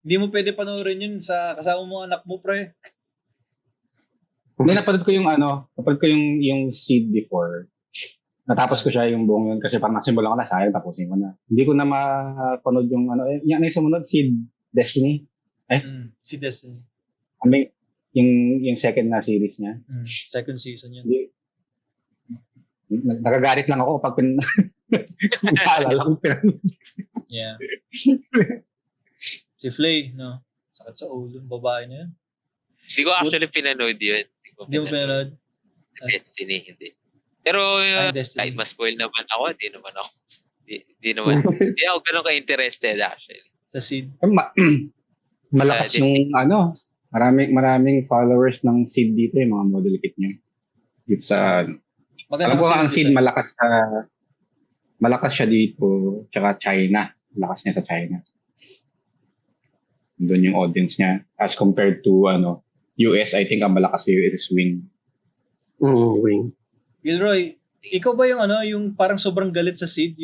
Hindi mo pwede panoorin yun sa kasama mo anak mo, pre. Hindi, napanood ko yung Seed before. Natapos ko siya yung buong yun kasi parang nasimulan ko na, sayang tapusin ko na. Hindi ko na mapanood yung yung sumunod, Seed Destiny. Si Destiny. Yung second na series niya. Second season yun. Nakagalit lang ako pag naalala ko. Yeah. Si Flay, no? Sakit sa ulo, babae na yun. Hindi ko actually pinanood yun. Hindi mo pinanood? Destiny, hindi. Pero kahit ma-spoil naman ako, hindi naman ako. Hindi ako ganun ka-interested actually. Sa Seed? Malakas yung maraming followers ng Seed dito, yung mga model kit niya. Dito sa alam ko ang Seed malakas siya dito, tsaka China. Malakas niya sa China. Doon yung audience niya. As compared to US, I think ang malakas sa US is Wing. Wing. Gilroy, ikaw ba yung parang sobrang galit sa Seed?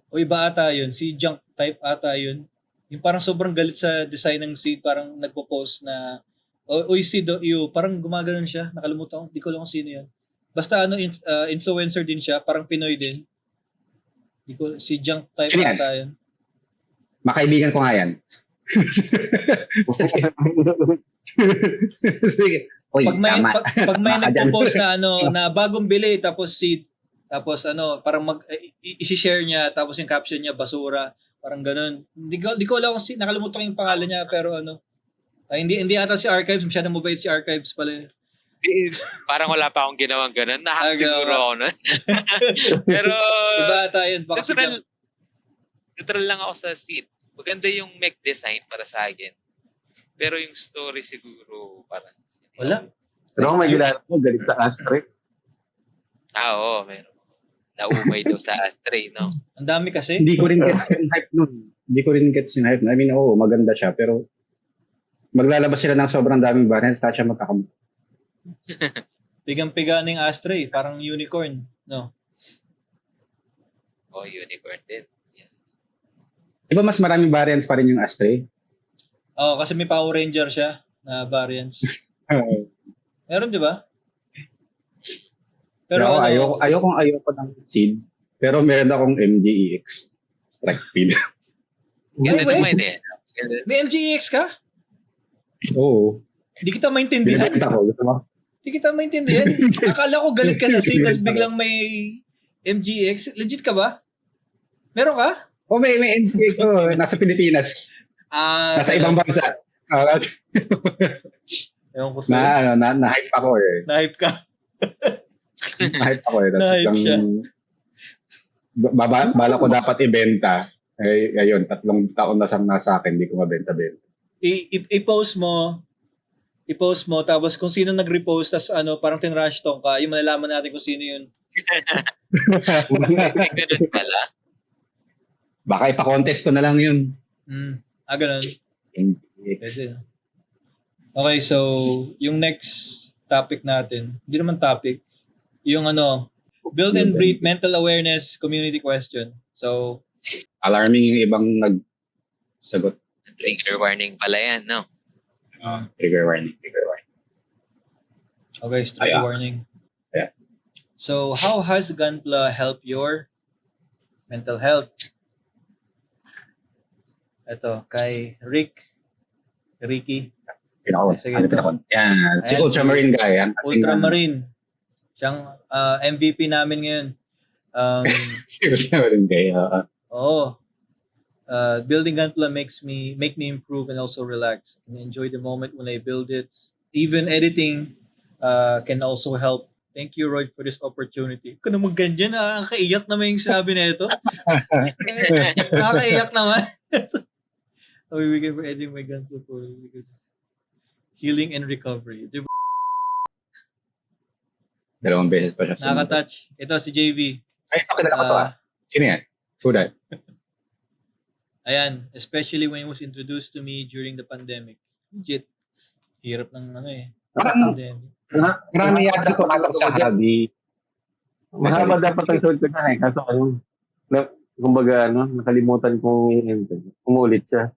O iba ata yun? Si Junk type ata yun? Yung parang sobrang galit sa design ng Seed, parang nagpo-post na Uy, Seed, parang gumaganon siya. Nakalimutan ko. Di ko lang kung sino yan. Basta influencer din siya. Parang Pinoy din. Si Junk type Sino ata yun. Makaibigan ko nga yan. Sige. Oy, pag may nagpo-post na na bagong bili tapos Seed, tapos parang i-share niya tapos yung caption niya basura, parang ganun. Di ko alam kung nakalimutan ko yung pangalan niya pero hindi ata si Archives, masyadong mabait si Archives pala. Parang wala pa akong ginawang ganun. Nahack siguro ako nun. Pero iba ata yun. Neutral lang ako sa Seed. Maganda yung mech design para sa akin. Pero yung story siguro parang wala. Pero may gilala mo, galit sa Astray. Oo, meron. Naumay daw sa Astray, no? Ang dami kasi. Hindi ko rin gets yung hype nun. I mean, maganda siya, pero maglalabas sila ng sobrang daming variants, tapos siya magkakamot. Pigang-piga ng Astray, parang unicorn, no? Unicorn din. Yeah. Diba mas maraming variants pa rin yung Astray? Kasi may Power Ranger siya na variants. Meron, di ba? Pero ayoko ng Seed, pero meron akong MGEX Strike Speed. May MGEX ka? Oo. Di kita maintindihan. Di kita maintindihan. Akala ko galit ka sa Seed, tapos biglang may MGEX. Legit ka ba? Meron ka? May MGEX. Nasa Pilipinas. Nasa ibang bansa. Ewan ko sa'yo. Na-hype ako eh. Na-hype ka? Na-hype ako eh. Na-hype siya. Bala ko dapat ibenta. Ayun, 3 taon na nasa akin, hindi ko mabenta-benta. I-post mo, tapos kung sino nag-repost, tas parang tinrush talk ka, yung malalaman natin kung sino yun. Ganun pala. Baka ipa-contest ko na lang yun. Ganun. Pwede. Okay, so yung next topic natin, hindi naman topic, yung build and breed mental awareness community question. So, alarming yung ibang nagsagot. Trigger warning pala yan, no? Trigger warning. Okay, trigger warning. Yeah. So, how has Gunpla helped your mental health? Ito, kay Ricky. Yan, si Ultramarine guy. Ultramarine. Siyang MVP namin ngayon. Si Ultramarine guy. Building Gunpla make me improve and also relax and enjoy the moment when I build it. Even editing can also help. Thank you, Roy, for this opportunity. Kung naman ganyan, nakakaiyak naman yung sinabi na ito. Nakakaiyak naman. We can for editing my Gunpla because healing and recovery. Diba? 2 beses pa siya. Nakaka-touch. Ito si JV. Ay, okay na to. Sino yan? Who that? Ayan, especially when it was introduced to me during the pandemic. Legit. Hirap ng pandemic. Marami yata ko alam sa hobby. Mahaba dapat ang sulit ko na kaso kumbaga, nakalimutan kong enter. Umulit siya.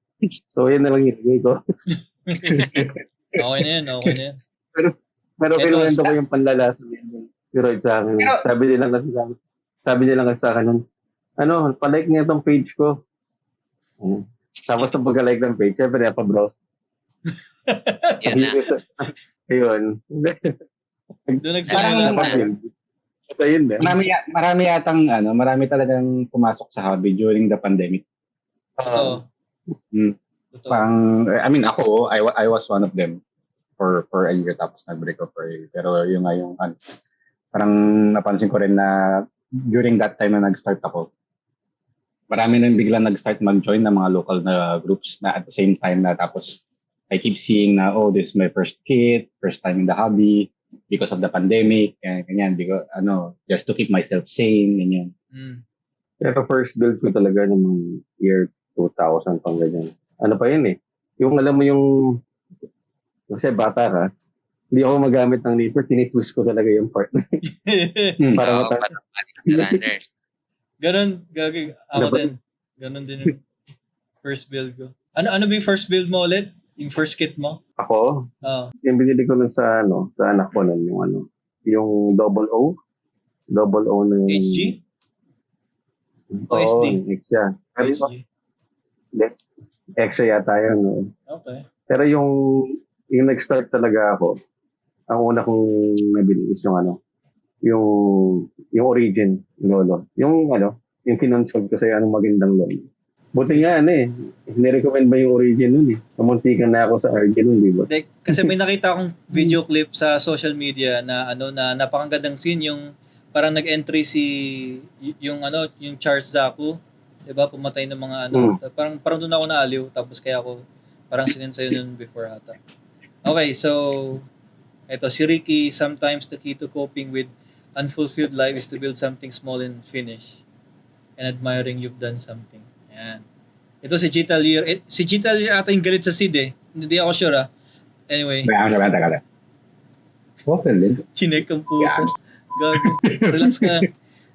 So, yun na lang ilagay ko. Okay na yan. Pero kinuwento ko yung panlalasa niya. Pero sa akin, sabi nila kasi sa akin, palike niya itong page ko. Tapos nung pagka-like ng page, syempre napabrowse. Yun na. Ayun. Doon nagsimula. So, yun na. Marami talagang pumasok sa hobby during the pandemic. Totoo. Ako, I was one of them for a year tapos nag-break up for a year. Pero yung parang napansin ko rin na during that time na nag-start ako, marami nang biglang nag-start mag-join ng mga local na groups na at the same time na tapos I keep seeing na, this is my first kit, first time in the hobby because of the pandemic, ganyan, because, just to keep myself sane, ganyan. Pero first build ko talaga ng year 2000 pang ganyan. Ano pa yun eh? Yung alam mo yung, kasi bata ka, hindi ako magamit ng nipper, tinitwist ko talaga yung part. Para runner. Ganon, ako din. Ganon din yung first build ko. Ano ba yung first build mo ulit? Yung first kit mo? Ako? Yung binili ko nun sa anak ko nun, yung double O na yung... HG? O SD? X siya. HG. X yata yun. No? Okay. Pero yung nag-start talaga ako, ang una kong nabili is yung origin lolo. Yung kinonsol ko sa'yo, magandang lolo. Buti nga, nirecommend ba yung origin nun eh. Kamuntikan na ako sa origin nun, di ba? Kasi may nakita akong video clip sa social media na na napakagandang scene yung parang nag-entry yung Charles Zaku, 'di ba? Pumatay ng mga parang doon ako naaliw tapos kaya ako parang sinend sa'yo nun before ata. Okay, so eto si Ricky, sometimes the key to coping with unfulfilled life is to build something small and finish and admiring you've done something. Yan. Ito si Gita Lear. Si Gita Lear ata yung galit sa Sid eh. Hindi ako sure Anyway. Open din. Chinek ang puto. Gago. Relax ka.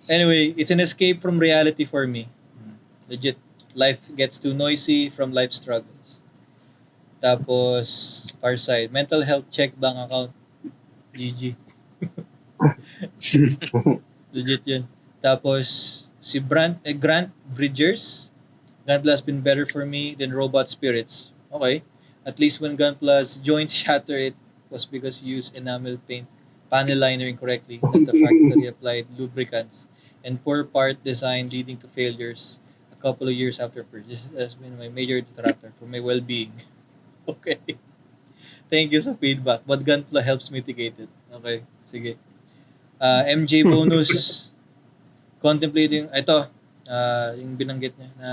Anyway, it's an escape from reality for me. Legit. Life gets too noisy from life struggles. Tapos, far side. Mental health check, bank account. GG. Legit yun. Tapos, si Grant Bridgers. Gunpla has been better for me than Robot Spirits. Okay. At least when Gunpla's joints shatter, it was because you used enamel paint panel liner incorrectly, not the factory applied lubricants, and poor part design leading to failures a couple of years after purchase. This has been my major detractor for my well-being. Okay. Thank you sa feedback. But Gunpla helps mitigate it. Okay. Sige. MJ bonus. Contemplating, yung binanggit niya na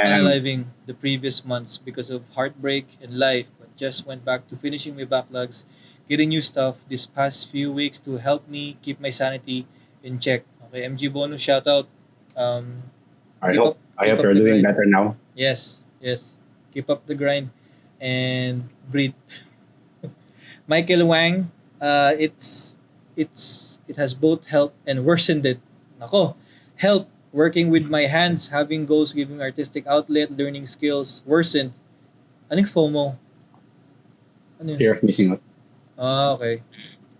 analyzing the previous months because of heartbreak and life, but just went back to finishing my backlogs, getting new stuff this past few weeks to help me keep my sanity in check. Okay, MG bonus, shout out. I hope you're doing better now. Yes. Keep up the grind and breathe. Michael Wang, it has both helped and worsened it. Nako, help working with my hands, having goals, giving artistic outlet, learning skills, worsened. Anong FOMO? Ano yun? Fear of missing out. Okay.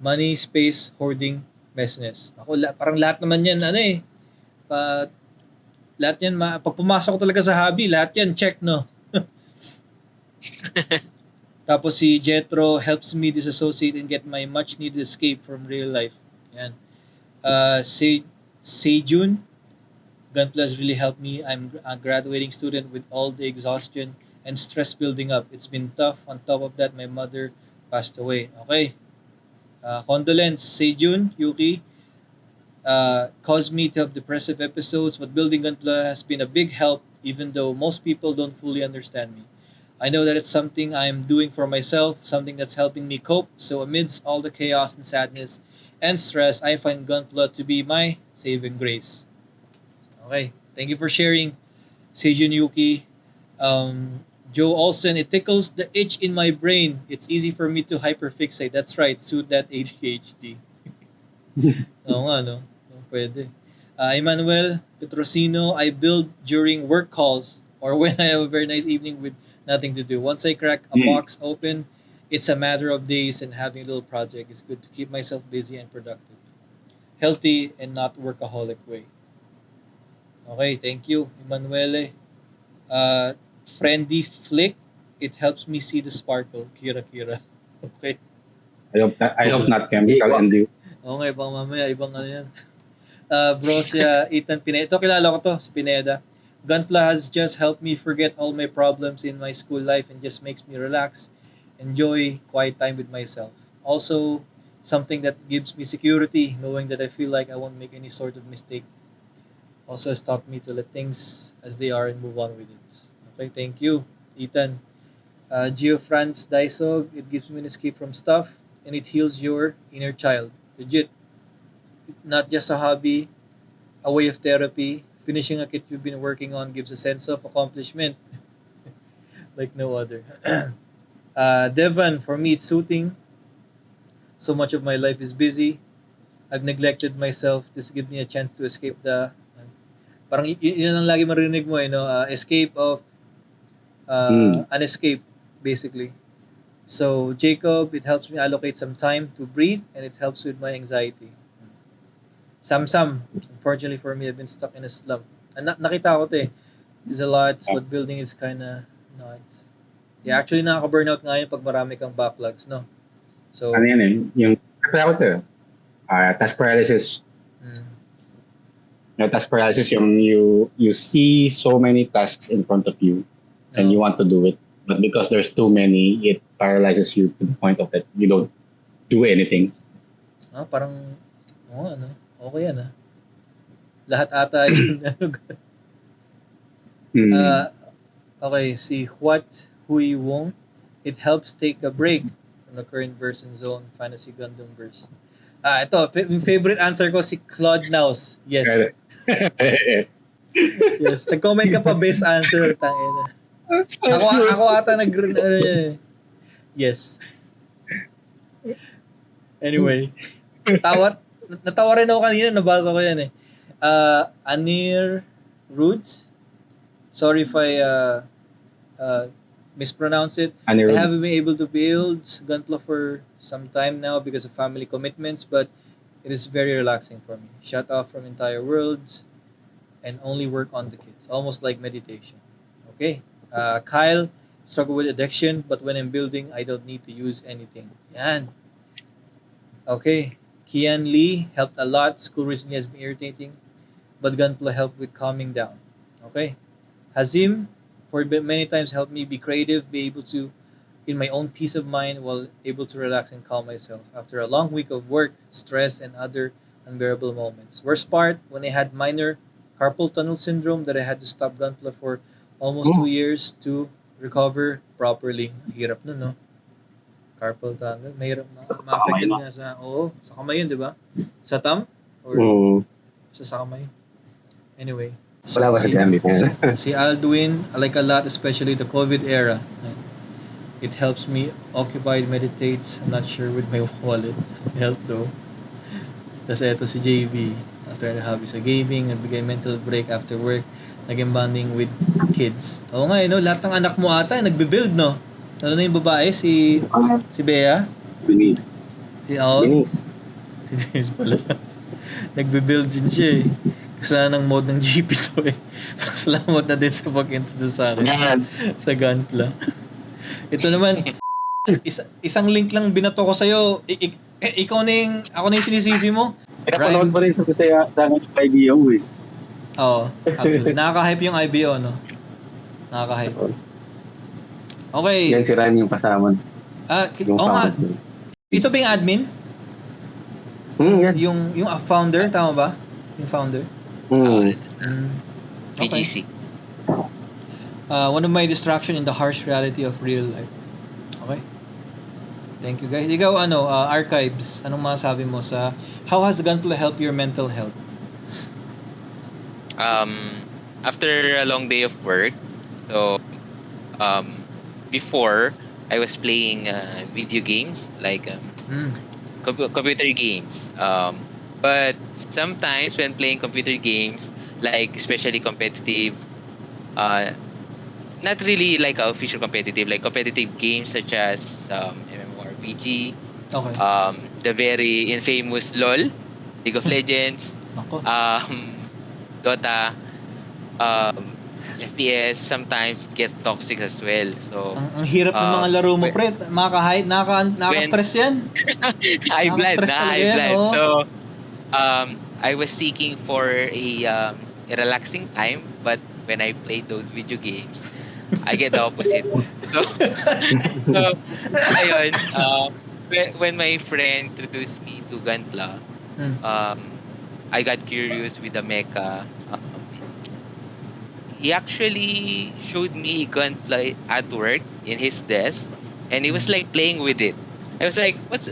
Money, space, hoarding, messiness. Ako, parang lahat naman yan, lahat yan, pag pumasok ko talaga sa hobby, lahat yan, check, no? Tapos si Jetro helps me disassociate and get my much needed escape from real life. Yan. Sejun, Gunpla has really helped me. I'm a graduating student with all the exhaustion and stress building up. It's been tough. On top of that, my mother passed away. Okay. Condolence, Sejun, Yuki. Caused me to have depressive episodes, but building Gunpla has been a big help, even though most people don't fully understand me. I know that it's something I'm doing for myself, something that's helping me cope. So amidst all the chaos and sadness and stress, I find Gunpla to be my saving grace. Okay, thank you for sharing, Seijun Yuki. Joe Olsen, it tickles the itch in my brain. It's easy for me to hyperfixate. That's right, suit that ADHD. Oo nga, no? Pwede. Emmanuel Petrosino, I build during work calls or when I have a very nice evening with nothing to do. Once I crack a box open, it's a matter of days and having a little project. It's good to keep myself busy and productive. Healthy and not workaholic way. Okay, thank you, Emanuele. Friendly flick, it helps me see the sparkle. Kira Kira. Okay. I hope not chemical and you. Okay, bang mamaya, ibang ano yan. Brosia, Ethan Pineda. Ito, kilala ko to, si Pineda. Gunpla has just helped me forget all my problems in my school life and just makes me relax, enjoy quiet time with myself. Also, something that gives me security, knowing that I feel like I won't make any sort of mistake. Also has taught me to let things as they are and move on with it. Okay, thank you, Ethan. Gio Franz Daisog, it gives me an escape from stuff and it heals your inner child. Legit. Not just a hobby, a way of therapy. Finishing a kit you've been working on gives a sense of accomplishment like no other. Devon, for me, it's soothing. So much of my life is busy. I've neglected myself. This gives me a chance to escape the... parang yun ang lagi marinig mo, no? Escape of... an escape, basically. So, Jacob, it helps me allocate some time to breathe and it helps with my anxiety. Samsam, unfortunately for me, I've been stuck in a slump. Nakita ko to eh. There's a lot, but building is kinda nuts. Yeah, actually nakaka-burnout nga yun pag marami kang backlogs, no? So, ano yan eh, yung, kaya ko to, task paralysis. Yung task paralysis, yung you see so many tasks in front of you and you want to do it. But because there's too many, it paralyzes you to the point of that you don't do anything. Parang, ano? Okay yan, lahat ata yun. Okay, see, Hui Wong, it helps take a break from the current verse and zone Fantasy Gundam verse. Ito, yung favorite answer ko si Claude Naus. Yes. Yes. Nag-comment ka pa, best answer. Tangina. Ako ata yes. Anyway. Natawa rin ako kanina, nabasa ko yan eh. Anir Roots. Sorry if I mispronounce it. I haven't been able to build Gunpla for some time now because of family commitments, but it is very relaxing for me. Shut off from entire worlds and only work on the kids. Almost like meditation. Okay. Kyle, struggle with addiction, but when I'm building, I don't need to use anything. Yan. Okay. Kian Lee helped a lot. School recently has been irritating, but Gunpla helped with calming down. Okay. Hazim, for many times helped me be creative, be able to, in my own peace of mind, while able to relax and calm myself after a long week of work, stress, and other unbearable moments. Worst part, when I had minor carpal tunnel syndrome that I had to stop Gunpla for almost 2 years to recover properly. Hirap nun, no? Carpal tunnel. Mahirap ma-affected nga sa kamay yun, di ba? Sa thumb? Or sa kamay? Anyway. Wala ba sa gamit? Si Aldwin, I like a lot, especially the COVID era. It helps me occupied, meditates. I'm not sure with my wallet. Help though. Tapos eto si JV. After the hobby sa gaming, nagbigay mental break after work. Naging bonding with kids. Oo nga, lahat ng anak mo ata, nagbe-build, no? Lalo na yung babae, si Bea. Denise. Si Denise pala. Nagbe-build din siya eh. Kasalanan ng mode ng GP to eh. Salamat na din sa pag-introduce sa akin. Sa Gunpla. Ito naman, isang link lang binato ko sa'yo. Ikaw na yung, ako na yung sinisisi mo. Pinapanood mo rin sa IBO eh. Oo, actually. Nakaka-hype yung IBO, no? Nakaka-hype. Okay. Yan si Ryan yung kasama. Nga. Ito ba yung admin? Yan. Yung founder, tama ba? Yung founder? Okay. BGC. One of my distraction in the harsh reality of real life. Okay. Thank you guys. Ikaw, archives, anong masasabi mo sa how has Gunpla helped your mental health? After a long day of work, so before I was playing video games like computer games. But sometimes when playing computer games, like especially competitive, uh, not really like official competitive, like competitive games such as MMORPG, Okay. the very infamous LOL, League of Legends, Nako. Dota, FPS sometimes gets toxic as well. So Ang hirap ng mga laro mo, pre. Nakaka-stress yan. high blood, Nakaka-stress na talaga high yan, blood. oo. So I was seeking for a relaxing time, but when I play those video games, I get the opposite. So, so ayun, when my friend introduced me to Gunpla, um, I got curious with the mecha. He actually showed me Gunpla at work in his desk, and he was like playing with it. I was like, what's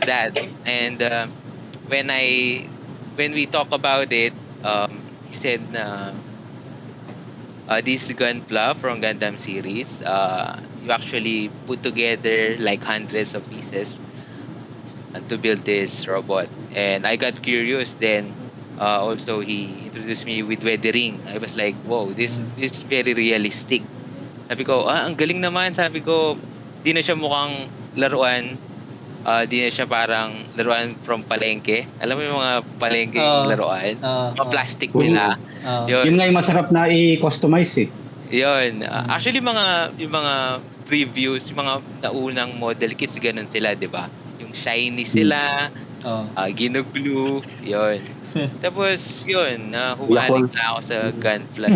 that? And when we talk about it, he said na this Gunpla from Gundam series, you actually put together like hundreds of pieces to build this robot. And I got curious then. Also, he introduced me with weathering. I was like, wow, this is very realistic. Sabi ko, ang galing naman. Sabi ko, di na siya mukhang laruan. Di na siya parang laruan from palengke. Alam mo yung mga palengke laruan? Mga plastic nila. Yun nga yung masarap na i-customize eh. Yun. Actually, yung mga previews, yung mga naunang model kits, ganun sila, di ba? Yung shiny sila, ginuglue, yun. Tapos, yun, humalik na ako sa Gunpla.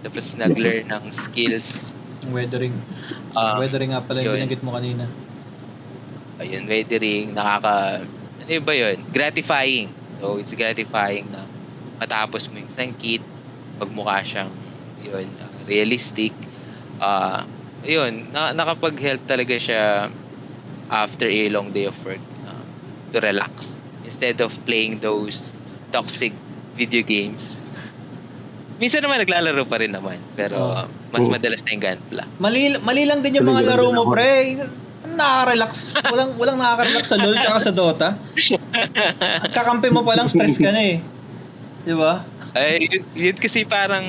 Tapos, nag-learn ng skills. Weathering. Weathering nga pala yung binanggit mo kanina. Ayun, weathering, ano ba yun? Gratifying. So, it's gratifying na matapos mo yung sangkit, pagmukha siyang, yun, realistic. Yun, nakapag-help talaga siya after a long day of work to relax. Instead of playing those toxic video games. Minsan naman naglalaro pa rin naman. Pero mas madalas na yung Gunpla. Mali lang din yung mga laro mo, pre. Nakaka-relax. Walang nakaka-relax sa LoL tsaka sa Dota. At kakampi mo palang stress ka na eh. Di ba? Ay, yun kasi parang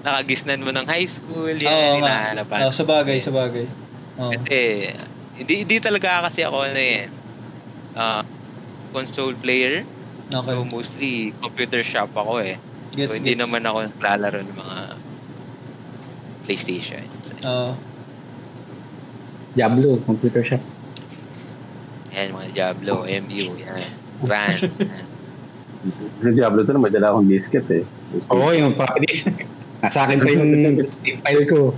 nakagisnan mo ng high school. Yan, hinahanapan. Sabagay. Kasi, hindi talaga kasi ako console player. Okay. So, mostly computer shop ako eh. So, hindi naman ako naglalaro ng mga PlayStation. Diablo, computer shop. Yan, mga Diablo, MU, yan. Ran. Sa Diablo to naman, dala akong disket eh. Oo, yung package. Nasa akin pa yung file ko.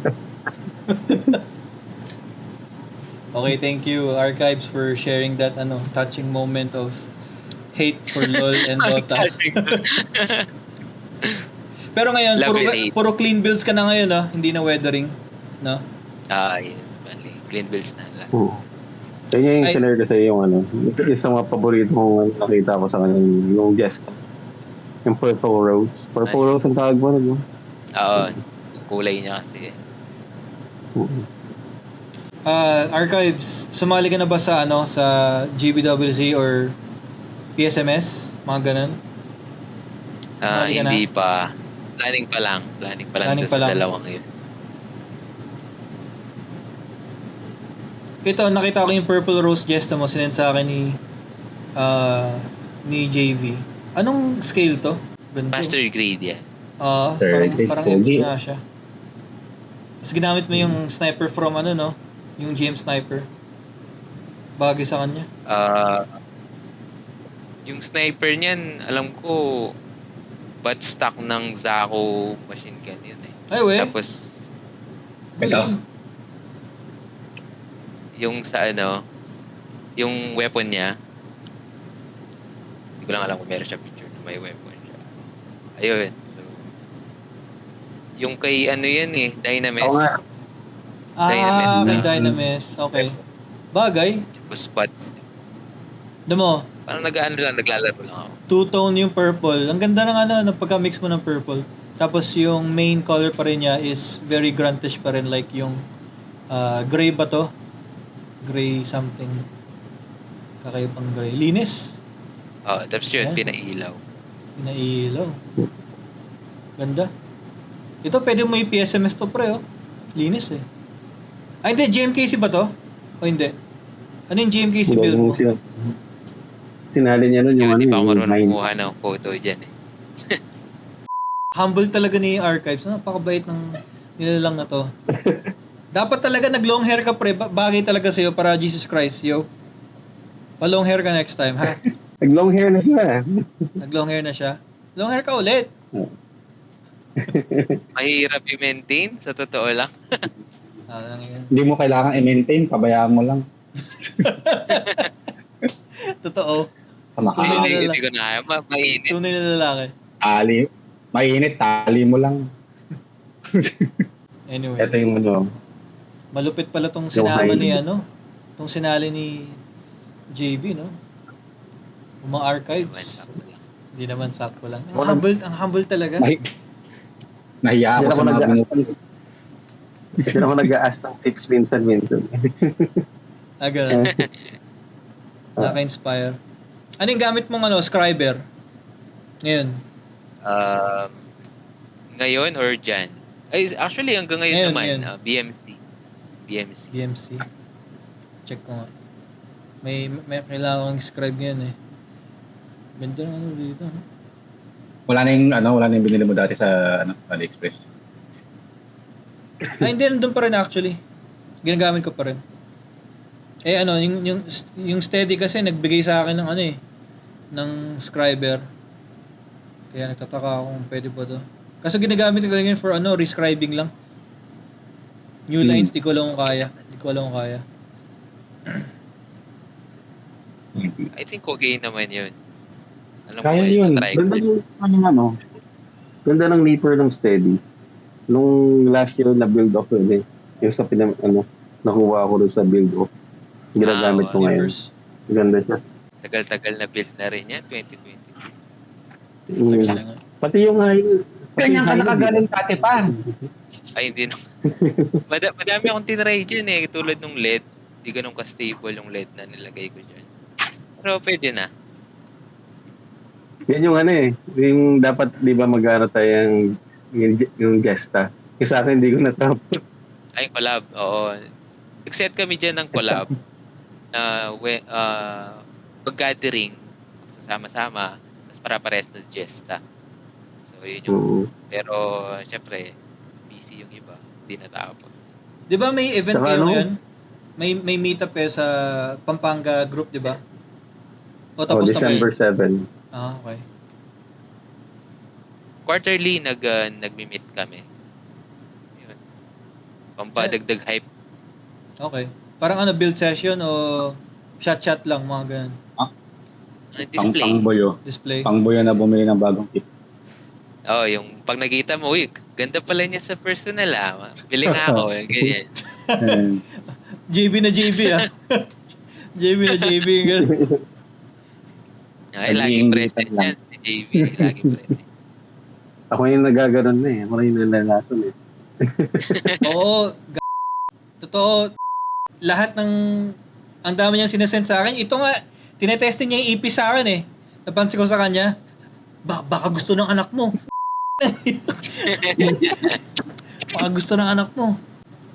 Okay, thank you Archives for sharing that touching moment of hate for LoL and Dota. Pero ngayon, puro clean builds ka na ngayon, hindi na weathering, no? Yes, bali. Clean builds na lang. Kaya yung sinare ko sa'yo yung isang mga paborito kong nakita ko sa kanya, yung Jest. Yung Purple Rose. Purple Rose ang tawag mo, no? Oo, kulay niya kasi. Archives, sumali ka na ba sa sa GBWC or PSMS? Mga ganun? Hindi pa. Planning pa lang sa dalawang yun. Ito, nakita ko yung Purple Rose Jester mo, sinend sa akin ni JV. Anong scale to? Ganito? Master grade yan. Parang MG nga siya. Tapos ginamit mo yung sniper from yung GM sniper. Bagay sa kanya. Yung sniper niyan, alam ko, butt stock ng Zaco machine gun yun eh. Ay, we. Tapos, Ito. yung sa yung weapon niya, hindi ko lang alam kung meron siya picture na may weapon siya. Ayun. So, yung kay yan eh, Dynames. Oo nga. May Dynames. Okay. Bagay. Tapos butts. Damo. Parang naglalaro lang ako. Two-tone yung purple. Ang ganda ng pagka-mix mo ng purple. Tapos yung main color pa rin niya is very gruntish pa rin. Like yung gray ba to? Gray something. Kakaibang gray. Linis. Tapos yun, Ayan. pinailaw. Pinailaw. Ganda. Ito, pwede mo may PSMS to, pre, oh. Linis, eh. Ay, hindi. GMKC ba to? O hindi? Ano yung GMKC build mo? Sinali niya nun yung Hindi pa ako marunong nine. kumuha ng photo dyan eh. Humble talaga ni Archives. Napakabait ng nilalang na to. Dapat talaga nag-long hair ka, pre. Bagay talaga sa'yo para Jesus Christ, yo. Pa-long hair ka next time, ha? Nag-long hair na siya. Nag-long hair na siya. Long hair ka ulit. Mahirap i-maintain, sa totoo lang. Lang yun. Hindi mo kailangan i-maintain, pabayaan mo lang. Totoo. Kumakain. Hindi ko na kaya. Mainit. Tunay na lalaki. Mainit, tali mo lang. Anyway. Ito yung Malupit pala tong sinama ni tong sinali ni JB, no? Mga archives. Hindi naman sakto lang. Ang humble talaga. Nahiya ako sa mga binutan. Hindi ako nag-a-ask ng tips minsan. Ganun. Naka-inspire. Ano yung gamit mong scriber? Ngayon? Ngayon or dyan? Ay, actually, hanggang ngayon naman, ngayon. BMC. Check ko nga. May kailangan kong scribe ngayon eh. Ganda ng dito. Wala na yung binili mo dati sa AliExpress. Ay, hindi, nandun pa rin actually. Ginagamit ko pa rin. Yung steady kasi nagbigay sa akin ng ng scriber. Kaya nagtataka ako kung pwede ba to. Kasi ginagamit ko lang yun for rescribing lang. New lines, di ko alam kung kaya. I think okay naman yun. Alam Kaya mo, yun. try ko. Ganda ng nipper ng steady. Nung last year na build off yun eh. Yung sa nakuha ko dun sa build off. Ginagamit ko ngayon. Neighbors. Ganda siya. Tagal-tagal na build na rin yan, 2020. Pati yung Ganyan ka nakagaling dati pa. Ay, hindi no. Madami akong tinry dyan eh. Tulad nung LED. Hindi ganun ka-stable yung LED na nilagay ko dyan. Pero pwede na. Yan yung yung dapat di ba mag-ano tayo yung Gesta. Yung sa akin hindi ko natapos. Ay, collab. Oo. Nag-set kami dyan ng collab. Pag-gathering. Sasama-sama. Tapos para-pares na Gesta. So, yun yung... Pero, syempre, busy yung iba. Hindi natapos. Di ba may event Saka kayo ngayon? May meetup kayo sa Pampanga group, di ba? O tapos na ba December yun? 7. Okay. Quarterly, nagmi-meet kami. Yun. Pampadagdag hype. Okay. Parang build session o chat lang, mga ganun. Display. Display. Pangboyo na bumili ng bagong kit. Yung pag nakita mo, ganda pala niya sa personal Bili nga ako, ganyan. JB na JB JB na JB. Ay, laging present yan si JB. Laging present. Ako yung nagaganon na eh. Ako yung nalalason eh. Oo. Totoo. Lahat ang dami niyang sinasend sa akin. Ito nga, tinetesting niya yung EP sa akin eh. Napansin ko sa kanya, baka gusto ng anak mo. Baka gusto ng anak mo.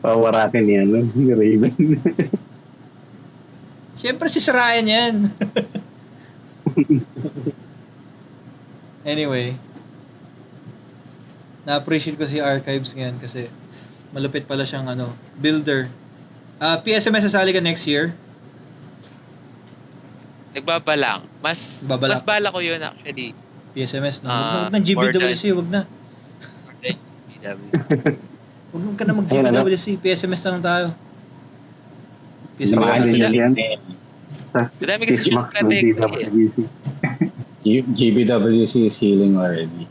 Pawarakin yan, ni Raven. Siyempre si Ryan yan. Anyway, na-appreciate ko si Archives ngayon kasi malupit pala siyang builder. PSMS sasali ka next year? Nagbabalang. Mas bala ko yun actually. PSMS, no? Wag na GBWC, wag na. Huwag ka na mag-GBWC. PSMS na lang tayo. PSMS na lang. yan. Madami kasi yung GBWC. GBWC is healing already.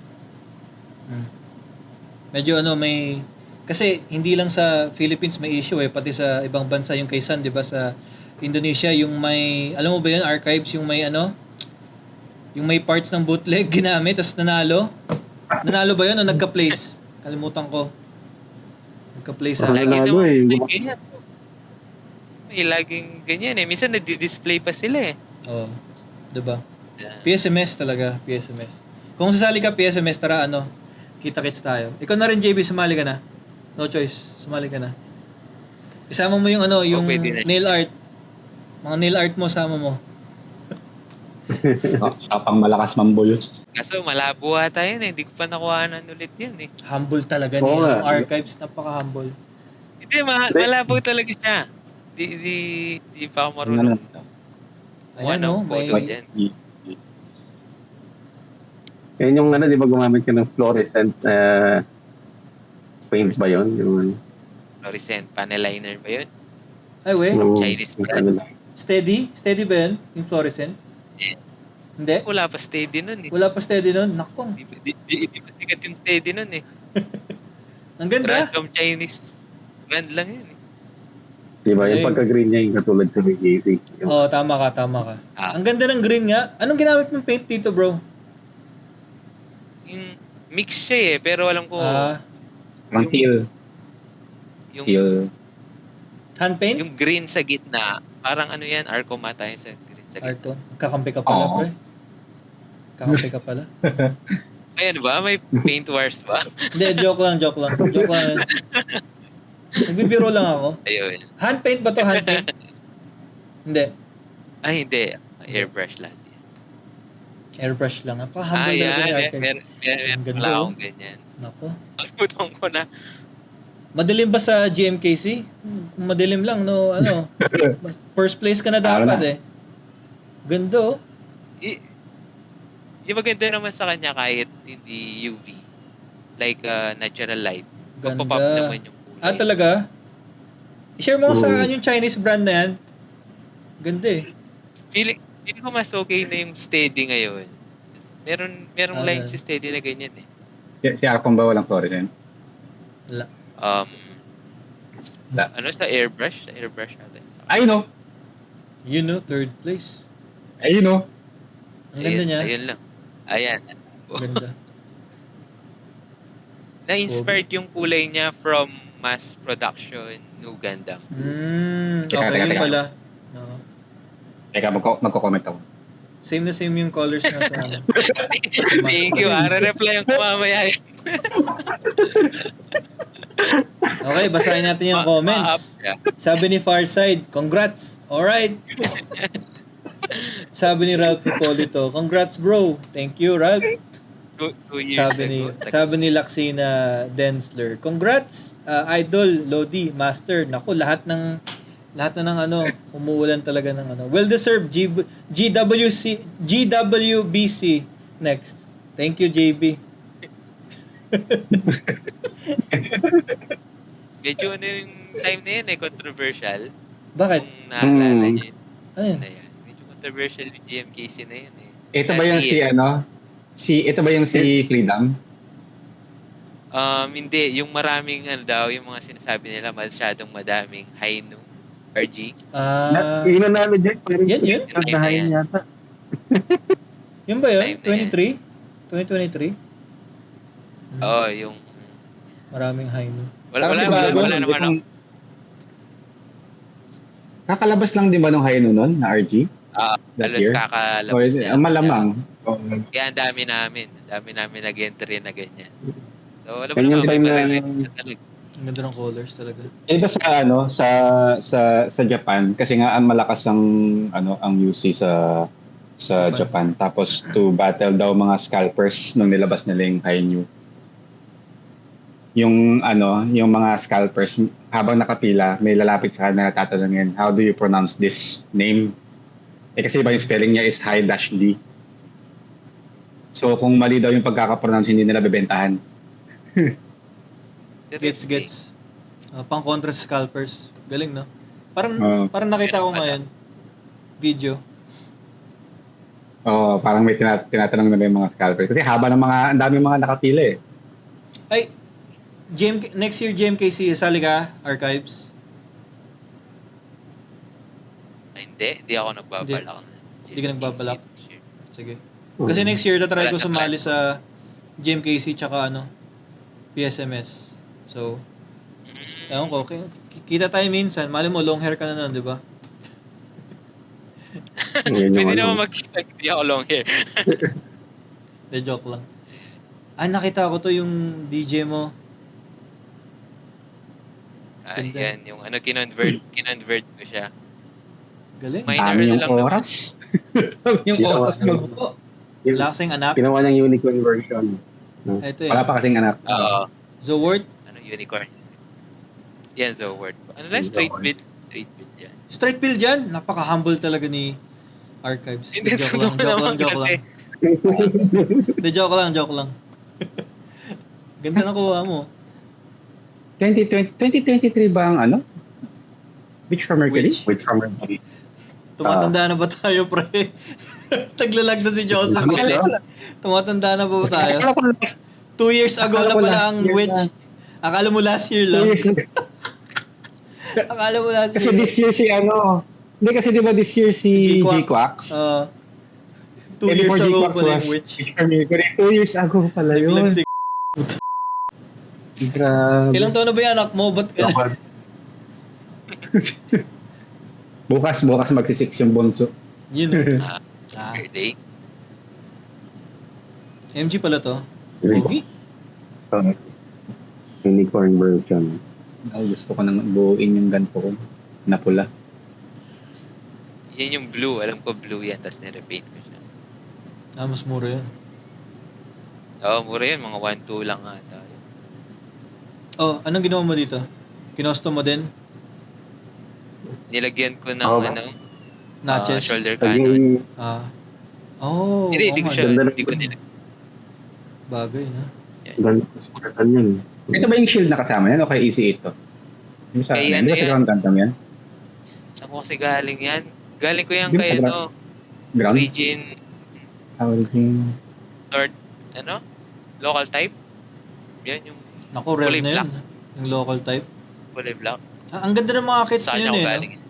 Medyo may... Kasi hindi lang sa Philippines may issue pati sa ibang bansa yung kay San, di ba? Sa Indonesia, yung may... Alam mo ba yun, Archives, yung may yung may parts ng bootleg ginamit, tapos nanalo. Nanalo ba yun o nagka-place? Kalimutan ko. Nagka-place sa... Nanalo ganyan. Laging ganyan eh. Minsan nadi-display pa sila eh. Oo. Diba? PSMS talaga, PSMS. Kung sasali ka PSMS, tara kita-kits tayo. Ikaw na rin, JB, sumali ka na. No choice, sumali ka na. Isama mo yung yung pwede na. nail art. Mga nail art mo, sama mo. Sa pang malakas mambul. Kaso malabo ata yun eh. Hindi ko pa nakuhanan ulit yun eh. Humble talaga Oo niya. nga. Archives, napaka-humble. Hindi, malabo talaga siya. Di pa ako marunong. Ayan, no? Photo May... dyan. Yan yung di ba gumamit ka ng fluorescent paint ba yun? Yung Fluorescent panel liner ba yun? Ay, we. Chinese brand. Steady? Steady ba yun? Yung fluorescent? Hindi? Wala pa steady nun eh. Wala pa steady nun? Nakong. Di pa sikat yung steady nun eh. Ang ganda. Random Chinese brand lang yun eh. Di ba? Ay. Yung pagka-green niya yung katulad sa VKC. Oo, tama ka. Ang ganda ng green nga. Anong ginamit mong paint dito, bro? Yung mix siya eh. Pero alam ko, Ang teal. yung, Teal. Hand paint? yung green sa gitna, parang ano yan, Arcomata yun sa green sa gitna. Arco. Kakampi ka pala, Oo. pre. Kakampi ka pala. Ayan ba? May paint wars ba? Hindi, joke lang. Joke lang. Nagbibiro lang ako. Ayun. Hand paint ba to? Hand paint? Hindi. Ay, hindi. Airbrush lang. Airbrush lang. Napaka-humble talaga ni Archives. Meron Ang ganda, wala oh. akong ganyan. Nako. Putong ko na. Madilim ba sa GMKC? Kung madilim lang, first place ka na dapat eh. Ganda, oh. Yung maganda naman sa kanya kahit hindi UV. Like natural light. Ganda. Pop-up naman yung kulay. Talaga? I-share mo sa akin yung Chinese brand na yan. Ganda eh. Feeling ko mas okay na yung steady ngayon. Merong line si steady na ganyan eh. Si Arcom ba walang fluorescent? Wala. Ano sa airbrush? Sa airbrush natin. Ay, no. You know, third place. Ay, no. Ang ganda niya. Ayun lang. Ayan. Ganda. Na-inspired yung kulay niya from mass production New Gundam. Okay, yun pala. No. Teka, magko-comment ako. Same na same yung colors na sa amin. Thank you. Reply yung mamaya. Okay, basahin natin yung comments. Sabi ni Farside, congrats. Alright. Sabi ni Ralph Hipolito, congrats bro. Thank you, Ralph. 2 years ago. Sabi ni Laxina Densler, congrats, Idol, Lodi, Master. Naku, lahat na ng umuulan talaga ng well-deserved GWBC next. Thank you, JB. Medyo yung time na yun controversial. Bakit? Kung naalala niyo yun. Ano yun? Na yan. Medyo controversial yung GMKC na yun eh. Ito ba yung ito ba yung si Freedom? Hindi. Yung maraming yung mga sinasabi nila masyadong madaming Hainu, RG. Yun na namin dyan. Yun? Nagdahayin yata. Yun ba yun? Time na 23? 2023? Yung Maraming Hainu. wala naman ako. Kakalabas lang din ba nung Hainu nun na RG? That Halos year? kakalabas niya. Malamang. Kaya ang dami namin nag-entry na ganyan. So, alam mo Ganyan naman, time may na- talaga. Ang ganda ng colors talaga. Iba sa Japan kasi nga ang malakas ang UC sa Japan. Tapos to battle daw mga scalpers nung nilabas nila yung Hainu. Yung mga scalpers habang nakapila, may lalapit sa kanila tatanungin, how do you pronounce this name? Kasi iba yung spelling niya is Hi-D. So kung mali daw yung pagkakapronounce, hindi nila bebentahan. Gets. Pang kontra sa scalpers. Galing, no? Parang nakita ko ngayon. Video. Parang may tinatanong nila yung mga scalpers. Kasi haba ng ang dami mga nakapila eh. Ay, next year GMKC, sali ka, Archives? Hindi ako nagbabalak. Hindi ka nagbabalak? Sige. Kasi next year, tatry ko sumali sa GMKC tsaka PSMS. So, ewan ko, kita tayo minsan. Mali mo, long hair ka na nun, di ba? Yan yung Pwede ano. naman magkita, hindi ako long hair. De joke lang. Nakita ko to yung DJ mo. Ganda. Yan, yung kinonvert ko siya. Galing. Minor Dami yung lang naman. oras. Dami yung Ginawa oras ng- magbuo. Wala kasing anak. Ginawa niyang unicorn version. Ito eh. Wala pa kasing anak. Oo. Zoword. Unicorn. Yan, Zoword. Ano lang, straight Zoword. build. Straight build yan. Straight bill dyan. Napaka-humble talaga ni Archives. Hindi, Joke lang. De joke lang. Ganda na kuha mo. 2023 ba ang ano? Which from Mercury? Which? Which from Mercury. Tumatanda na ba tayo, pre? Taglalag na si Joseph. Tumatanda na ba tayo? Akala ko 2 years ago Akala na ko pala last ang year Witch. na. Akala mo last year 2 lang. years na. Akala mo last Kasi year. this year si ano, hindi kasi di ba this year si G-Quax. G-Quax? 2 years before ago G-Quax pala was yung Witch. Victor Mercury. 2 years ago pala Naglag yun. si Grabe. Ilang taon na ba yung anak mo? Ba't ka Bukas magsisix yung bunso. Yun. Birthday. MG pala to. Pogi? Unicorn version. Gusto ko nang buuin yung ganito ko na pula. Yan yung blue. Alam ko blue yan. Tapos nirepaint ko siya. Mas mura yun. Oo, mura yan. Mga 1-2 lang ata. Anong ginawa mo dito? Kinostom mo din? Nilagyan ko ng Oo. Notches? shoulder cannon. Hindi Hindi ko nga, siya. Ganda Hindi ko nilagyan. Bagay na. Ganda yun. Ito ba yung shield na kasama yan o kay Easy 8 to? Yung sa Kay ano, di ba ano sa yan? Ground Gundam yan? Saan ko kasi galing yan? Galing ko yan Di ba kay sa Ground? Origin Origin. North, local type. Yan yung Naku, rare Kulay na yun. black. Yung local type. kulay black. Ang ganda ng mga kits Sa na kanya yun ko eh. galing. No?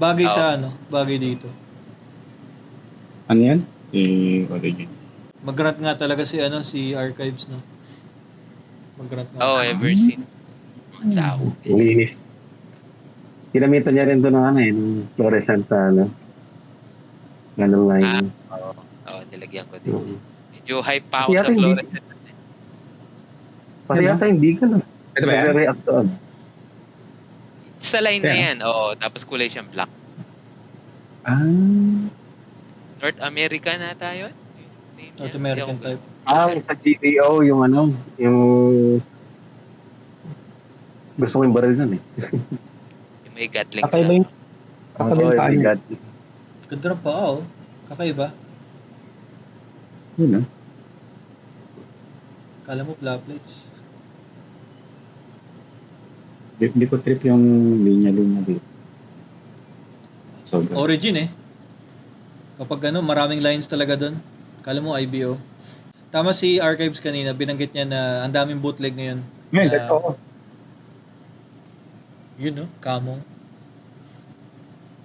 Bagay Oo. sa bagay dito. Ano yan? Origin. Mag-grant nga talaga si Archives, no? Mag-grant nga. Oo, ever since. Sa ako. Linis. Ginamitan niya rin doon ng ng fluorescent ganong line. Oo, nilagyan ko din. Medyo hype pa ako Kaya sa hindi- fluorescent. Pati yata hindi ka na. Ito ba yan? Nagre-react sa Sa line na Yeah. yan, oo. Tapos kulay siyang black. North America na tayo? North American type. sa GTO, yung yung gusto ko yung baril nun eh. Yung may Gatling Kakaiba yung kakaiba yung my paano. God. Ganda ng paa, oh. Kakaiba. Yun, no? Kala mo flat plates. Di ko trip yung linya-linya dito. Sobra. Origin eh. Kapag maraming lines talaga doon. Kala mo IBO. Tama si Archives kanina, binanggit niya na ang daming bootleg ngayon. Ngayon, Na- ito ako. Yun, no? Kamo.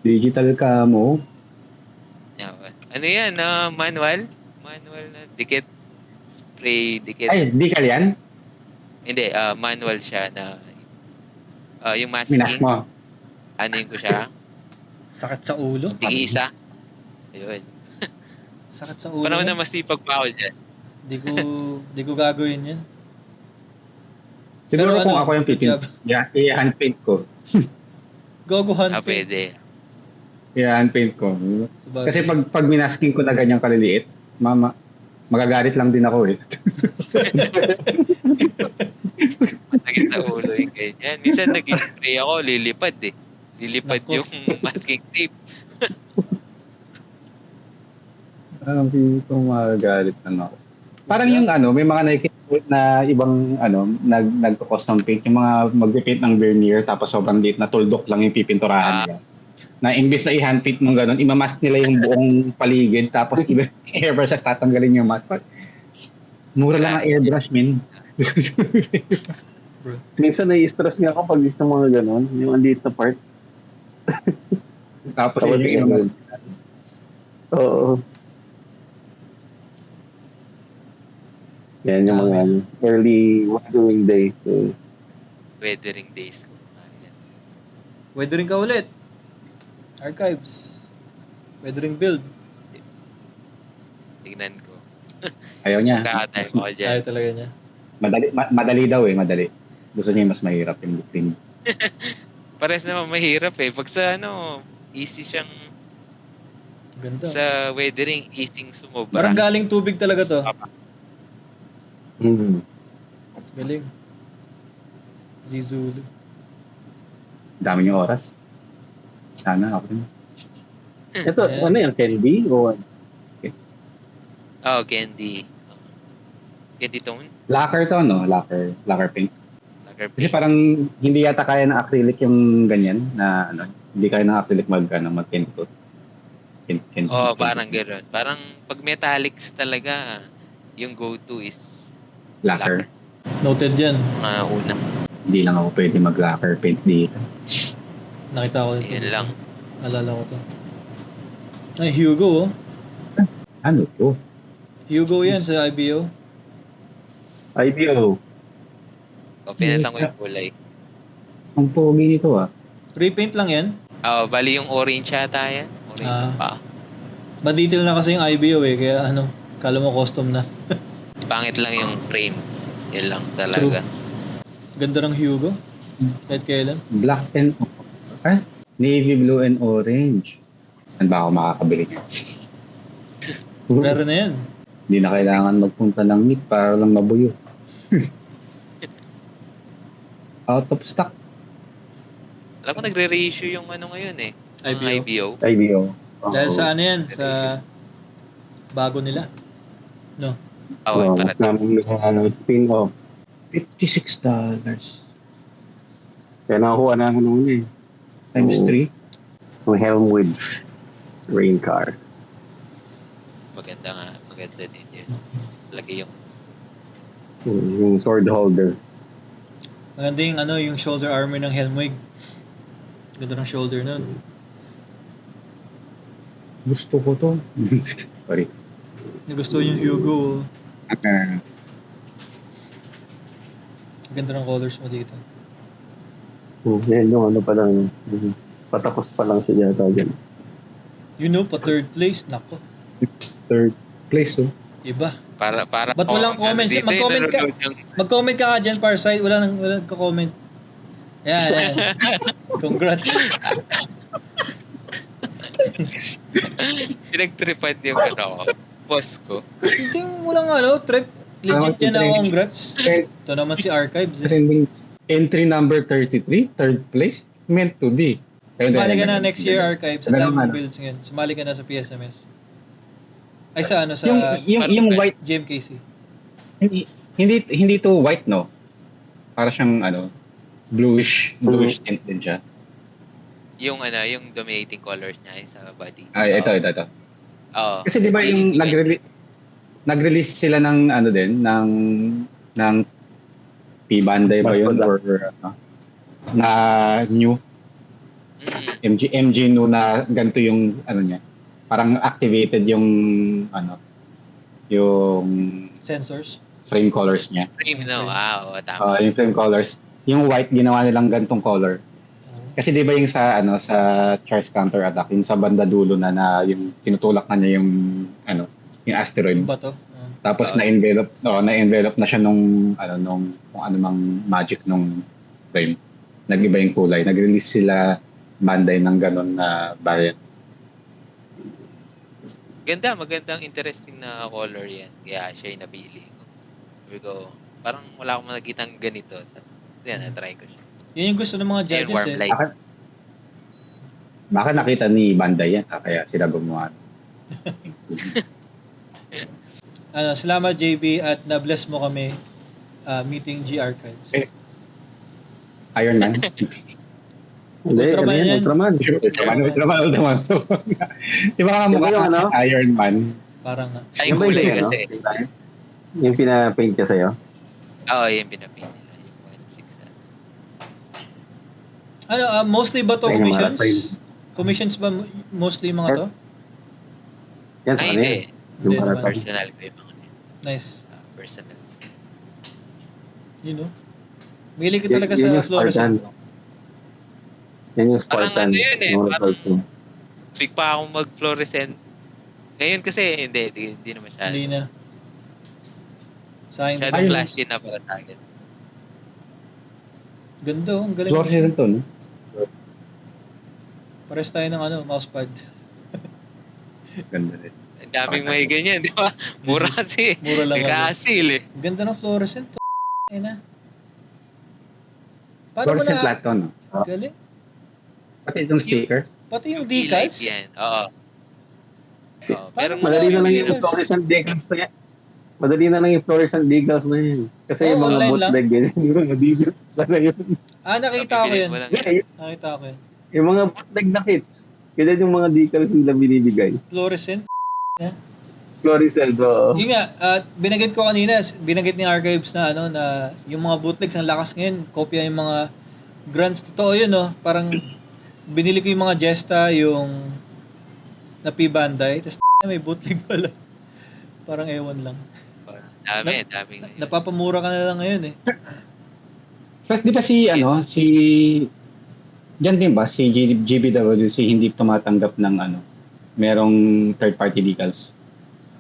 Digital camo. Ano yan? Manual? Manual na dikit. Spray, dikit. Ay, decal yan? Hindi, manual siya na yung Minas masking. mo. Ano yung ko siya? Sakit sa ulo. Tigi isa. Ayun. Sakit sa ulo. Panahon na masipag pa ako dyan. Di ko gagawin yan. Siguro Pero kung ako yung good pipin, job. i-hand paint ko. Gogo hunting. Pwede. I-hand paint ko. Sabagay. Kasi pag minasking ko na ganyan kaliliit, magagalit lang din ako eh. Masakit sa ulo yung ganyan. Minsan nag-spray ako, lilipad eh. Lilipad Nako. yung masking tape. Kung magagalit lang ako. Parang yung may mga nakikita na ibang nagko-custom paint, yung mga mag-paint ng vernier tapos sobrang liit na tuldok lang yung pipinturahan nila. Na imbis na i-hand paint mong gano'n, imamask nila yung buong paligid tapos airbrush sa tatanggalin yung mask. Mura lang ang airbrush, min. Minsan nai-stress nga ako pag isang mga ganon, yung andito na part. Tapos Tapos yung yung imamask. Oo. Yan yung mga early weathering days. So, Weathering days ko. Weathering ka ulit. Archives. Pwede ring build. Tignan ko. Ayaw niya. Kakatime ako dyan. Ayaw talaga niya. Madali daw madali. Gusto niya mas mahirap yung between. Pares naman mahirap eh. Pag sa easy siyang Ganda. sa weathering, easing sumobra. Parang galing tubig talaga to. Galing. Zizulu. Dami niyong oras. Sana ako rin. Ito, Ayan. ano yan, Candy? O Oh, candy. Candy tone? Lacquer to, no? Lacquer paint. Lacquer Kasi paint. parang hindi yata kaya ng acrylic yung ganyan na hindi kaya ng acrylic mag-tint to. Oh, parang gano'n. Parang pag metallics talaga, yung go-to is Lacquer. Noted dyan. mga unang. Hindi lang ako pwede mag-lacquer paint dito. Nakita ko ito. Yan lang. Alala ko to. Ay, Hugo, oh. Ano to? Hugo yan sa IBO. IBO. O, pinatang ko yung kulay. Ang pogi nito ah. Repaint lang yan. Oh, bali yung orange yata yan. Orange pa. Ba-detail na kasi yung IBO eh. Kaya kala mo custom na. Pangit lang yung frame. Yan lang talaga. Ganda ng Hugo. Kahit kailan. Black and navy blue and orange. Saan ba ako makakabili niya? Rare na yan. Hindi na kailangan magpunta ng meet para lang mabuyo. Out of stock. Alam ko nagre-reissue yung ngayon eh. Ang IBO. IBO. Dahil sa yan? Sa bago nila. No. Oh, para spin-off. $56. Kaya nakakuha na ako noon eh. Times 3. Yung Helmwood rain car. maganda nga. Maganda din yun. Lagi yung Yung sword holder. Maganda yung yung shoulder armor ng Helmwig. Ganda ng shoulder nun. Gusto ko to. Sorry. Nagustuhan yung Hugo. Ganda ng colors mo dito. Yan yung pa lang. Patapos pa lang siya yata dyan. Pa third place. Nako. Third place oh. Iba. para Ba't walang comments? dito Mag-comment ka. nanonood yung- Mag-comment ka dyan, Parside. Walang comment. Yan. Congrats. Pinagtripan yung boss ko. Hindi walang trip. Legit yan ako. Congrats. Ito naman si Archives. Trending entry number 33, third place, meant to be. Sumali ka na next year, Archives. Sa Ganun time ano. builds ngayon. Sumali ka na sa PSMS. Ay sa sa Yung white, GMKC. hindi to white no. Para siyang bluish tint din siya. Yung dominating colors niya yung sa body. Ay, ito. Oo. Kasi di ba yung nag-release sila ng ng P-Banday ba yun or na new MG new na ganito yung niya. Parang activated yung yung Sensors. frame colors niya. Frame no. Wow, tama. Yung frame colors, yung white ginawa nilang gantong color. Kasi 'di ba yung sa sa charge counter attack, yung sa banda dulo na yung tinutulak na niya yung yung asteroid. Yung bato. Tapos na-envelope na siya nung kung ano mang magic nung frame. Nag-iba yung kulay. Nag-release sila Bandai ng ganun na variant. Magandang interesting na color yan. Kaya siya yung napili ko. Sabi ko, parang wala akong nakikitang ganito. Yan, na-try ko siya. Yun yung gusto ng mga Ayan, judges warm eh. light. Baka nakita ni Bandai yan, kaya sila gumawa. Salamat JB at na-bless mo kami meeting G Archives. Iron Man. Hindi, Ultraman yan. Ultraman. Di ba nga mukha Yung ka Iron Man? Parang Ay, yung kulay kasi. Yung pina-paint ka sa'yo? Oo, yung pinapin nila. Yung 1.6. mostly ba to Ay, commissions? mga Commissions ba mostly mga to? Yan, Ay, ano hindi. yan? Yung Hindi para naman. Personal ko yung mga yun. Nice. Personal. Mahilig ka talaga sa fluorescent. Yan yung Parang Spartan. yun eh. Yung Parang result mo. big pa akong mag-fluorescent. Ngayon kasi, hindi na masyado. Hindi na. Sa akin, Masyado flashy na para sa akin. ganda, ang galing. Fluorescent to, no? Pares tayo ng mousepad. Ganda rin. Ang daming may ganyan, di ba? Mura kasi. Mura lang. Nagkaasil eh. Ang ganda ng fluorescent. Ay na. Paano mo Fluorescent na? lahat to, no? Galing. Pati itong sticker. Pati yung Light decals. yan. Oo. Pero Madali na lang yung decals? fluorescent decals na yan. Madali na lang yung fluorescent decals na yan. Kasi yung mga online lang. bootleg yun, yung mga decals na yun. Nakita ko yun. Yeah, Nakita ko yun. yung mga bootleg na kits. Kaya yung mga decals nila binibigay. Fluorescent. Fluorescent, oo. Yun nga, binagit ko kanina, binagit ni Archives na na yung mga bootlegs ang lakas ngayon, kopya yung mga grants. Totoo yun, no? Parang binili ko yung mga Jesta, yung na P-Bandai, tapos may bootleg pala. Parang ewan lang. Dami. Napapamura ka na lang ngayon eh. Tapos di ba si Diyan din ba si GBWC hindi tumatanggap ng merong third party decals?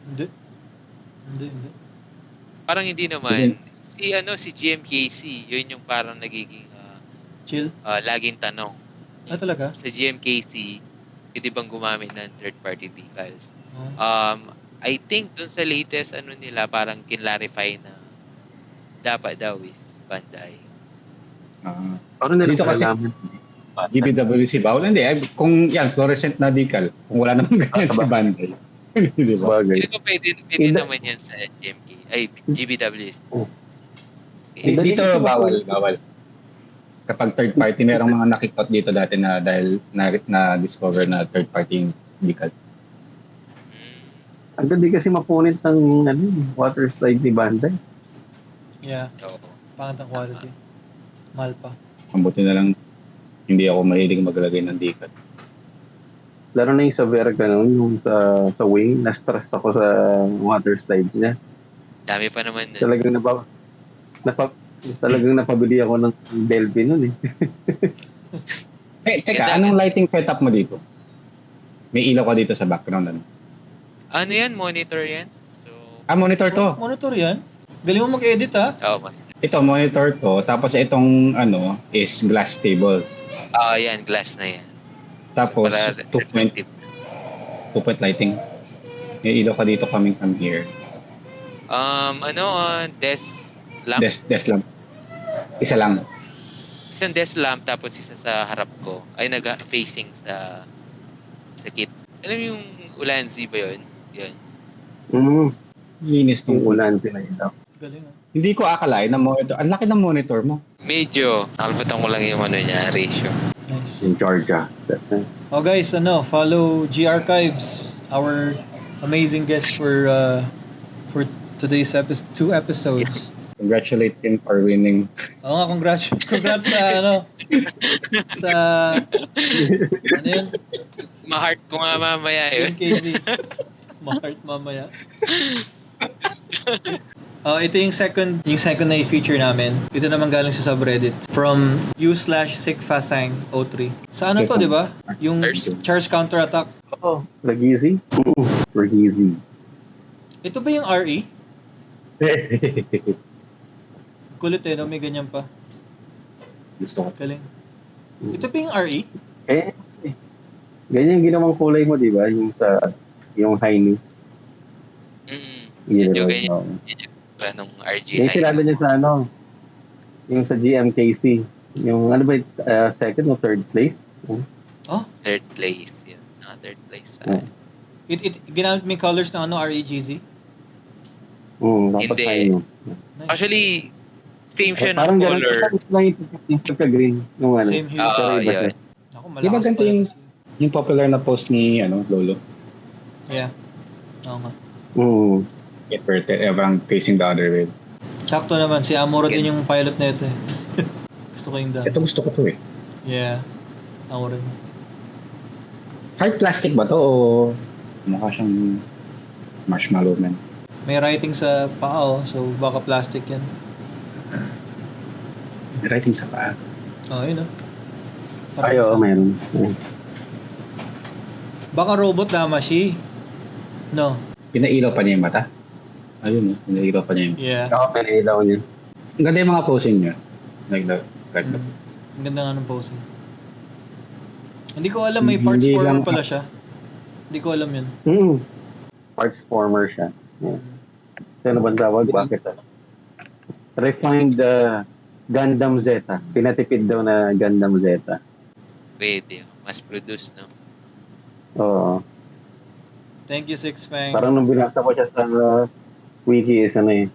Hindi. Parang hindi naman. Si GMKC, yun yung parang nagiging Chill. laging tanong. Talaga? Sa GMKC, hindi bang gumamit ng third party decals? Oh. I think dun sa latest nila parang kinlarify na dapat daw is Bandai. Parang Dito kasi GBWC bawal. Hindi. Kung yan, fluorescent na decal. Kung wala namang ganyan si Bandai. Di ba? Dito pwede naman yan sa GMK. Ay, GBWC. Dito bawal. Kapag third party, merong mga nakikot dito dati na dahil na-discover na third party yung decal. Ang ganda kasi mapunit ng water slide ni Bandai. Yeah. Oo. Pangat ang quality. Mahal pa. Ang buti na lang, hindi ako mahilig maglagay ng decal. Lalo na yung sa Verga, yung sa wing, na-stress ako sa water slides niya. Dami pa naman nun. Talagang napabili ako ng Delphi nun eh. Teka, anong lighting setup mo dito? May ilaw ka dito sa background, Ano yan? Monitor yan? So, monitor to. Monitor yan? Galing mo mag-edit ha? Oo, Ito, monitor to. Tapos itong, is glass table. yan. Glass na yan. Tapos, So, para 2-point lighting. May ilaw ka dito coming from here. Desk lamp? Desk lamp. Isa lang. Isang desk lamp, tapos isa sa harap ko ay nag-facing sa kit. Alam mo yung Ulanzi ba yun? Yun. Linis Yung nung ulan sila yun. Galing ha? Hindi ko akalain na monitor. Ang laki ng monitor mo. Medyo. Nakalimutan ko lang yung ratio. Nice. In Georgia. Oh guys, follow G Archives, our amazing guest for today's two episodes. Congratulate him for winning. Oo nga, congrats sa sa yun? Ma-heart ko nga mamaya yun. MKZ. Ma-heart mamaya. Ito yung second na i-feature namin. Ito naman galing sa subreddit. From u/sikfasang03. Sa to, di ba? Yung Char's Counterattack. Oo. Ragizi? Ragizi. Ito ba yung RE? Kulit no? May ganyan pa. Gusto ko. Galing. Ito ba yung RE? Ganyan ginawang kulay mo, di ba? Yung high knee. Medyo ganyan. Nung RG Yung kilala niya sa yung sa GMKC. Yung second o third place? Third place. Yun. Third place. Ginamit mo yung colors ng REGZ? Dapat Hindi. high knee. Nice. Actually, same siya Parang ng ganun. color. Parang yung pagka-green. Same hue. Oo, yun. Ako, Di ba malakas ganito pala yung- to. Yung popular na post ni Lolo. Yeah. Oo nga. Parang facing the other way. Sakto naman. Si Amuro din yung pilot na ito eh. Gusto ko yung dami. Ito gusto ko to eh. Yeah. Ako rin. Hard plastic ba to o mukha siyang marshmallow man? May writing sa paa so baka plastic yan. May writing sa paa. Yun Ay, oo, meron. Baka robot Damashi. No. Pinailaw pa niya yung mata. Ayun, pinailaw pa niya yung Yeah. Ako, pinailaw niya. Ang ganda yung mga posing niya. Ganda. Ang ganda nga ng posing. Hindi ko alam may parts Hindi former lang- pala siya. Hindi ko alam yun. Parts former siya. Yeah. So, ano ba ang tawag? Bakit? Refined Gundam Zeta. Pinatipid daw na Gundam Zeta. Pwede. Mas produce, no? Oo. Thank you, Six Fang. Parang nung binasa ko siya sa wiki is ano eh.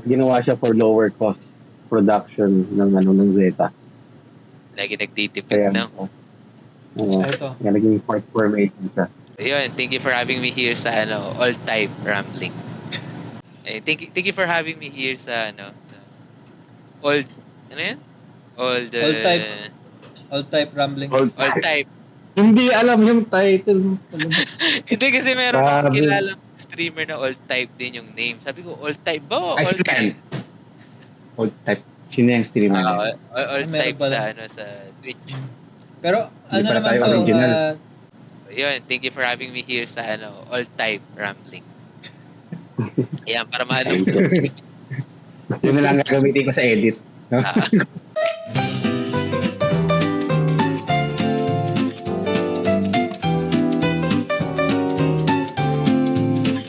Ginawa siya for lower cost production ng Zeta. Lagi nagtitipid Kaya, na. Ito. Kaya naging part formation siya. Ayun, thank you for having me here sa all type rambling. Thank you for having me here sa sa old yan? All type rambling. All type. Hindi alam yung title. Hindi kasi meron Grabe. akong kilalang streamer na all type din yung name. Sabi ko, all type ba? o Ay, All si Ken. Old type. Sino yung streamer niya? all Meron type pala. sa Twitch. Pero Hindi ano pala naman tayo to? original. Ayun, thank you for having me here sa all type rambling. Ayan, para maano. Yun na lang gagamitin ko sa edit. Ah,